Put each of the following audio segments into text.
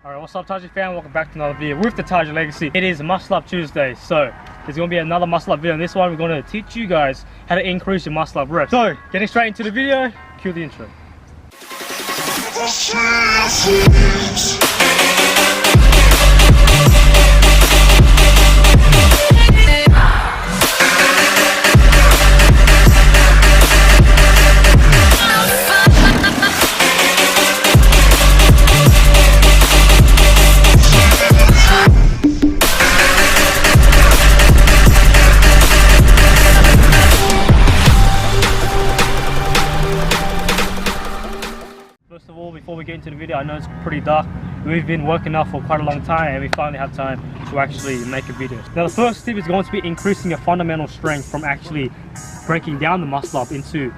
Alright, what's up Taiji Fam? Welcome back to another video with the Taiji Legacy. It is Muscle Up Tuesday, so there's going to be another muscle up video. In this one, we're going to teach you guys how to increase your muscle up reps. So, getting straight into the video, cue the intro. First of all, before we get into the video, I know it's pretty dark. We've been working out for quite a long time and we finally have time to actually make a video. Now the first tip is going to be increasing your fundamental strength from actually breaking down the muscle up into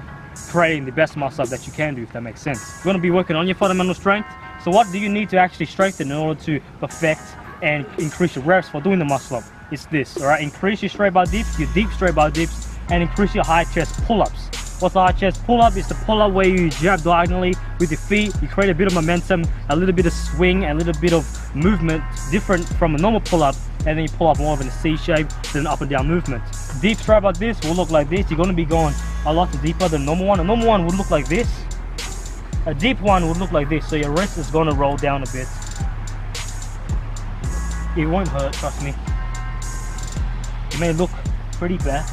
creating the best muscle up that you can do, if that makes sense. You're going to be working on your fundamental strength. So what do you need to actually strengthen in order to perfect and increase your reps for doing the muscle up? It's this, alright? Increase your straight bar dips, your deep straight bar dips, and increase your high chest pull-ups. What's a high chest pull-up? It's the pull-up where you jab diagonally with your feet, you create a bit of momentum, a little bit of swing, and a little bit of movement, different from a normal pull-up, and then you pull up more of in a C shape than an up and down movement. Deep straight like this will look like this. You're going to be going a lot deeper than normal one. A normal one would look like this. A deep one would look like this, so your wrist is going to roll down a bit. It won't hurt, trust me. It may look pretty bad,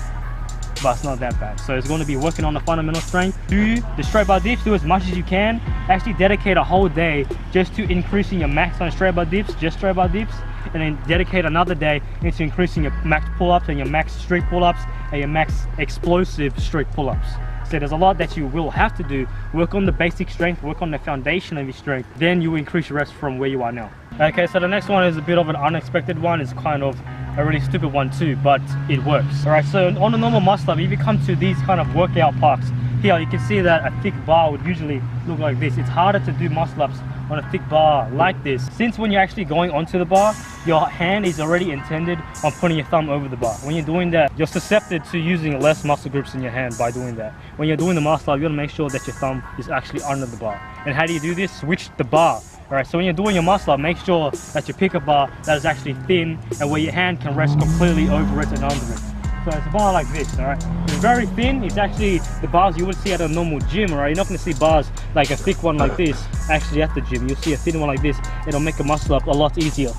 but it's not that bad. So it's going to be working on the fundamental strength. Do the straight bar dips, do as much as you can. Actually dedicate a whole day just to increasing your max on straight bar dips, just straight bar dips, and then dedicate another day into increasing your max pull-ups and your max streak pull-ups and your max explosive streak pull-ups. So there's a lot that you will have to do. Work on the basic strength, work on the foundation of your strength, then you will increase your reps from where you are now. Okay, so the next one is a bit of an unexpected one. It's kind of a really stupid one too, but it works. Alright, so on a normal muscle up, if you come to these kind of workout parks, here you can see that a thick bar would usually look like this. It's harder to do muscle ups on a thick bar like this, since when you're actually going onto the bar, your hand is already intended on putting your thumb over the bar. When you're doing that, you're susceptible to using less muscle groups in your hand by doing that. When you're doing the muscle up, you want to make sure that your thumb is actually under the bar. And how do you do this? Switch the bar. Alright, so when you're doing your muscle up, make sure that you pick a bar that is actually thin and where your hand can rest completely over it and under it. So it's a bar like this, alright? It's very thin. It's actually the bars you would see at a normal gym, alright? You're not going to see bars like a thick one like this actually at the gym. You'll see a thin one like this. It'll make a muscle up a lot easier.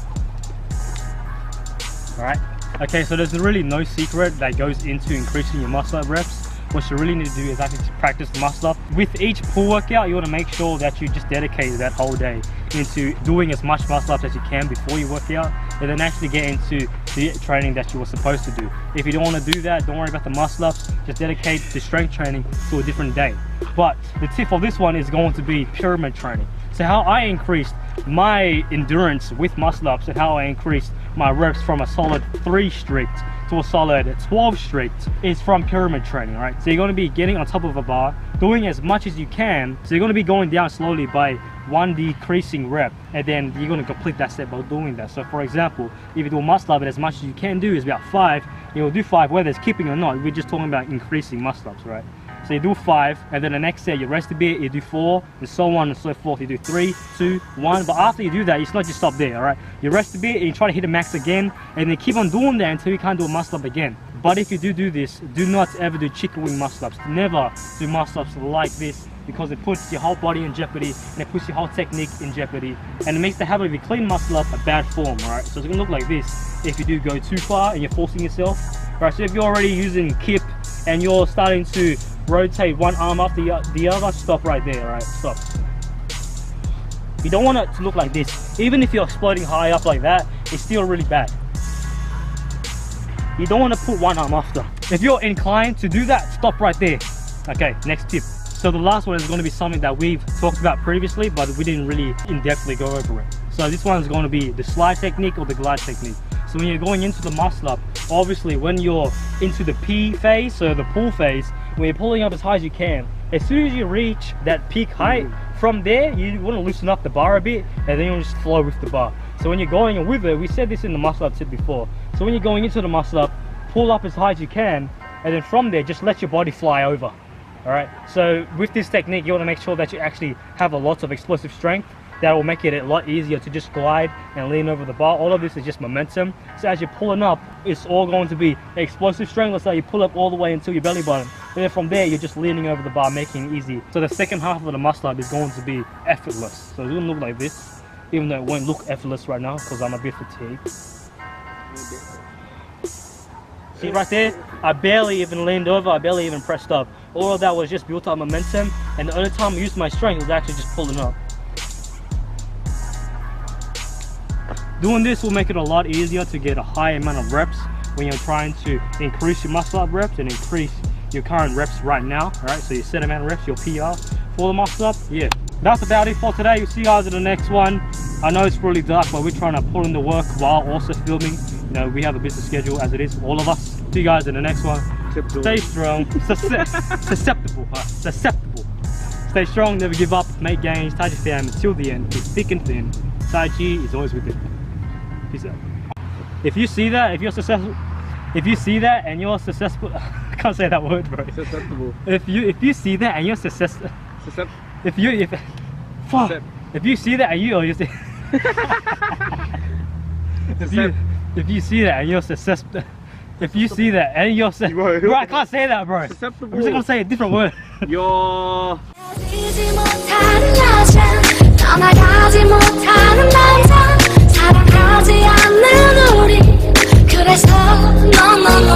Alright? Okay, so there's really no secret that goes into increasing your muscle up reps. What you really need to do is actually practice the muscle up. With each pull workout, you want to make sure that you just dedicate that whole day into doing as much muscle ups as you can before you work out, and then actually get into the training that you were supposed to do. If you don't want to do that, don't worry about the muscle ups, just dedicate the strength training to a different day. But the tip of this one is going to be pyramid training. So how I increased my endurance with muscle ups and how I increased my reps from a solid 3 strict to a solid 12 strict is from pyramid training, right? So you're going to be getting on top of a bar, doing as much as you can. So you're going to be going down slowly by one decreasing rep, and then you're going to complete that step by doing that. So for example, if you do a muscle up, as much as you can do is about 5, you'll do 5 whether it's keeping or not. We're just talking about increasing muscle ups, right? So you do 5, and then the next set you rest a bit, you do 4, and so on and so forth. You do 3, 2, 1. But after you do that, it's not just stop there, alright? You rest a bit and you try to hit the max again, and then keep on doing that until you can't do a muscle up again. But if you do this, do not ever do chicken wing muscle ups. Never do muscle ups like this, because it puts your whole body in jeopardy and it puts your whole technique in jeopardy, and it makes the habit of your clean muscle up a bad form, alright? So it's gonna look like this if you do go too far and you're forcing yourself. Alright, so if you're already using kip and you're starting to rotate one arm after the other, stop right there, alright? Stop. You don't want it to look like this. Even if you're exploding high up like that, it's still really bad. You don't want to put one arm after. If you're inclined to do that, stop right there. Okay, next tip. So the last one is going to be something that we've talked about previously, but we didn't really in-depthly go over it. So this one is going to be the slide technique or the glide technique. So when you're going into the muscle up, obviously when you're into the P phase, so the pull phase, when you're pulling up as high as you can, as soon as you reach that peak height, from there you want to loosen up the bar a bit, and then you'll just flow with the bar. So when you're going with it, we said this in the muscle up tip before, so when you're going into the muscle up, pull up as high as you can, and then from there just let your body fly over. Alright, so with this technique you want to make sure that you actually have a lot of explosive strength, that will make it a lot easier to just glide and lean over the bar. All of this is just momentum. So as you're pulling up, it's all going to be explosive strength. Let's say you pull up all the way until your belly button. And then from there, you're just leaning over the bar, making it easy. So the second half of the muscle up is going to be effortless. So it's going to look like this, even though it won't look effortless right now because I'm a bit fatigued. See right there? I barely even leaned over, I barely even pressed up. All of that was just built up momentum, and the only time I used my strength was actually just pulling up. Doing this will make it a lot easier to get a high amount of reps when you're trying to increase your muscle up reps and increase your current reps right now. Alright, so your set amount of reps, your PR for the muscle up. Yeah, that's about it for today. We'll see you guys in the next one. I know it's really dark, but we're trying to put in the work while also filming. You know, we have a busy schedule as it is, all of us. See you guys in the next one. Stay strong. Susceptible. Stay strong, never give up, make gains. Taiji Fam until the end, through thick and thin. Taiji is always with you. Peace out. If you see that, if you're successful, if you see that and you're successful, I can't say that word, bro. Susceptible. If you see that and you're successful, if you see that and you are just if you see that and you're successful, if you see that and you're bro, I can't say that, bro. Susceptible. I'm just gonna say a different word. You're 떠나가지 못하는 남자 사랑하지 않는 우리 그래서 너무